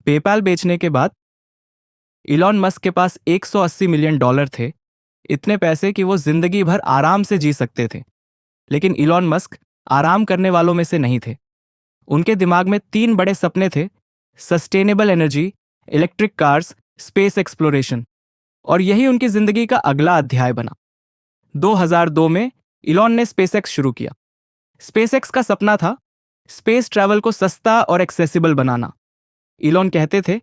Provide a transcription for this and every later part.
PayPal बेचने के बाद इलॉन मस्क के पास $180 मिलियन थे। इतने पैसे कि वो जिंदगी भर आराम से जी सकते थे। लेकिन इलॉन मस्क आराम करने वालों में से नहीं थे। उनके दिमाग में 3 बड़े सपने थे: sustainable energy, electric cars, space exploration. और यही उनकी जिंदगी का अगला अध्याय बना। 2002 में इलॉन ने स्पेसएक्स शुरू किया। स्पेसएक्स का सपना था स्पेस ट्रैवल को सस्ता और एक्सेसिबल बनाना। इलॉन कहते थे,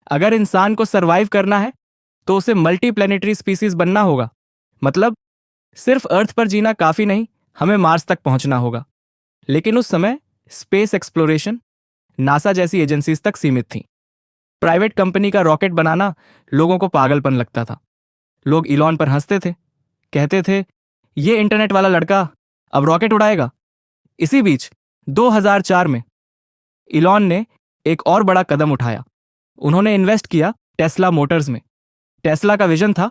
अगर इंसान को सरवाइव करना है तो उसे मल्टी प्लैनेटरी स्पीसीज बनना होगा। मतलब सिर्फ अर्थ पर जीना काफी नहीं, हमें मार्स तक पहुंचना होगा। लेकिन उस समय स्पेस एक्सप्लोरेशन नासा जैसी एजेंसीज तक सीमित थी। प्राइवेट कंपनी का रॉकेट बनाना लोगों को पागलपन लगता था। लोग इलॉन पर हंसते थे, कहते थे, ये इंटरनेट वाला लड़का अब रॉकेट उड़ाएगा। इसी बीच 2004 में इलॉन ने एक और बड़ा कदम उठाया। उन्होंने इन्वेस्ट किया टेस्ला मोटर्स में। टेस्ला का विजन था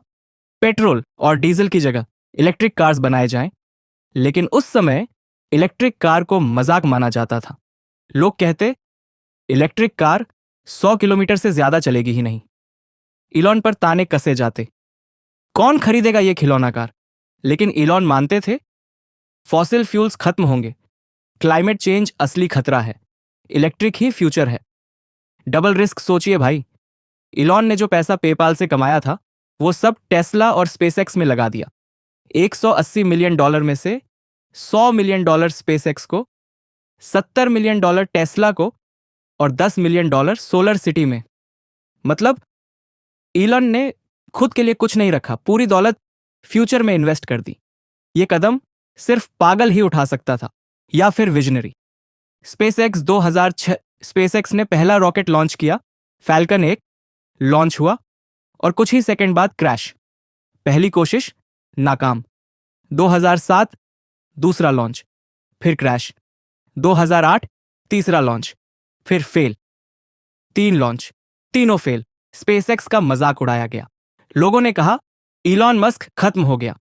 पेट्रोल और डीजल की जगह इलेक्ट्रिक कार्स बनाए जाएं। लेकिन उस समय इलेक्ट्रिक कार को मजाक माना जाता था। लोग कहते, इलेक्ट्रिक कार 100 किलोमीटर से ज्यादा चलेगी ही नहीं। इलॉन पर ताने कसे जाते, कौन खरीदेगा ये खिलौना कार। लेकिन इलॉन मानते थे फॉसिल फ्यूल्स खत्म होंगे, क्लाइमेट चेंज असली खतरा है, इलेक्ट्रिक ही फ्यूचर है। डबल रिस्क सोचिए भाई। इलॉन ने जो पैसा पेपाल से कमाया था वो सब टेस्ला और स्पेसएक्स में लगा दिया। $180 मिलियन में से $100 मिलियन स्पेसएक्स को, $70 मिलियन टेस्ला को और $10 मिलियन सोलर सिटी में। मतलब इलॉन ने खुद के लिए कुछ नहीं रखा, पूरी दौलत फ्यूचर में इन्वेस्ट कर दी। ये कदम सिर्फ पागल ही उठा सकता था या फिर विजनरी। स्पेसएक्स 2006 स्पेसएक्स ने पहला रॉकेट लॉन्च किया। फैल्कन 1 लॉन्च हुआ और कुछ ही सेकंड बाद क्रैश। पहली कोशिश नाकाम। 2007 दूसरा लॉन्च, फिर क्रैश। 2008 तीसरा लॉन्च, फिर फेल। 3 लॉन्च, तीनों फेल। स्पेसएक्स का मजाक उड़ाया गया। लोगों ने कहा, इलॉन मस्क खत्म हो गया,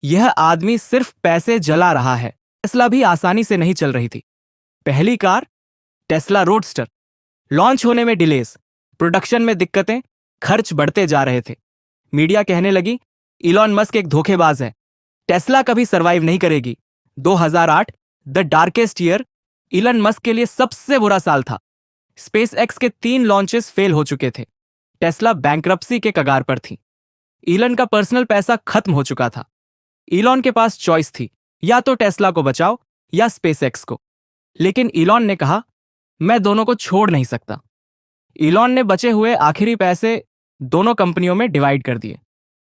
यह आदमी सिर्फ पैसे जला रहा है। टेस्ला भी आसानी से नहीं चल रही थी। पहली कार टेस्ला रोडस्टर, लॉन्च होने में डिलेस, प्रोडक्शन में दिक्कतें, खर्च बढ़ते जा रहे थे। मीडिया कहने लगी, इलॉन मस्क एक धोखेबाज है, टेस्ला कभी सरवाइव नहीं करेगी। 2008 the darkest year Elon Musk के लिए सबसे बुरा साल था। स्पेसएक्स के 3 लॉन्चेस फेल हो चुके थे। टेस्ला बैंक्रप्सी के कगार पर थी। इलॉन का पर्सनल पैसा खत्म हो चुका था। इलॉन के पास चॉइस थी, या तो टेस्ला को बचाओ या स्पेसएक्स को। लेकिन इलॉन ने कहा, मैं दोनों को छोड़ नहीं सकता। इलॉन ने बचे हुए आखिरी पैसे दोनों कंपनियों में डिवाइड कर दिए।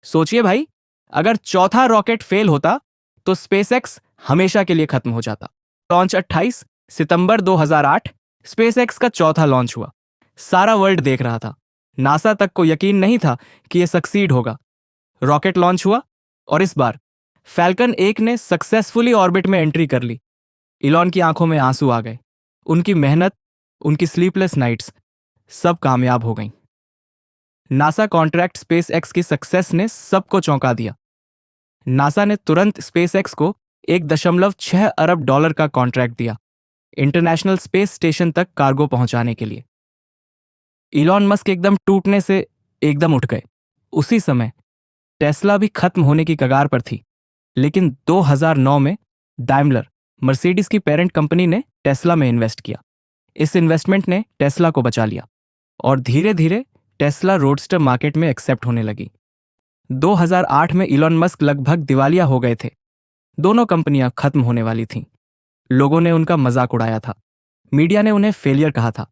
सोचिए भाई, अगर चौथा रॉकेट फेल होता तो स्पेसएक्स हमेशा के लिए खत्म हो जाता। लॉन्च 28 सितंबर 2008 स्पेसएक्स का चौथा लॉन्च हुआ। सारा वर्ल्ड देख रहा था। नासा तक को यकीन नहीं था कि यह सक्सीड होगा। रॉकेट लॉन्च हुआ और इस बार फैल्कन 1 ने सक्सेसफुली ऑर्बिट में एंट्री कर ली। इलॉन की आंखों में आंसू आ गए। उनकी मेहनत, उनकी स्लीपलेस नाइट्स सब कामयाब हो गईं। नासा कॉन्ट्रैक्ट स्पेसएक्स की सक्सेस ने सबको चौंका दिया। नासा ने तुरंत स्पेसएक्स को $1.6 अरब का कॉन्ट्रैक्ट दिया, इंटरनेशनल स्पेस स्टेशन तक कार्गो पहुंचाने के लिए। इलॉन मस्क एकदम टूटने से एकदम उठ गए। उसी समय टेस्ला भी खत्म होने की कगार पर थी। लेकिन 2009 में डाइमलर, मर्सिडीज की पेरेंट कंपनी ने टेस्ला में इन्वेस्ट किया। इस इन्वेस्टमेंट ने टेस्ला को बचा लिया और धीरे धीरे टेस्ला रोडस्टर मार्केट में एक्सेप्ट होने लगी। 2008 में इलॉन मस्क लगभग दिवालिया हो गए थे। दोनों कंपनियां खत्म होने वाली थीं। लोगों ने उनका मजाक उड़ाया था। मीडिया ने उन्हें फेलियर कहा था।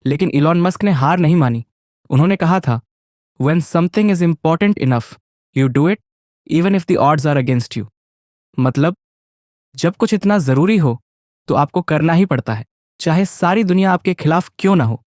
लेकिन इलॉन मस्क ने हार नहीं मानी। उन्होंने कहा था, When something is important enough, you do it, even if the odds are against you. मतलब जब कुछ इतना जरूरी हो तो आपको करना ही पड़ता है, चाहे सारी दुनिया आपके खिलाफ क्यों ना हो।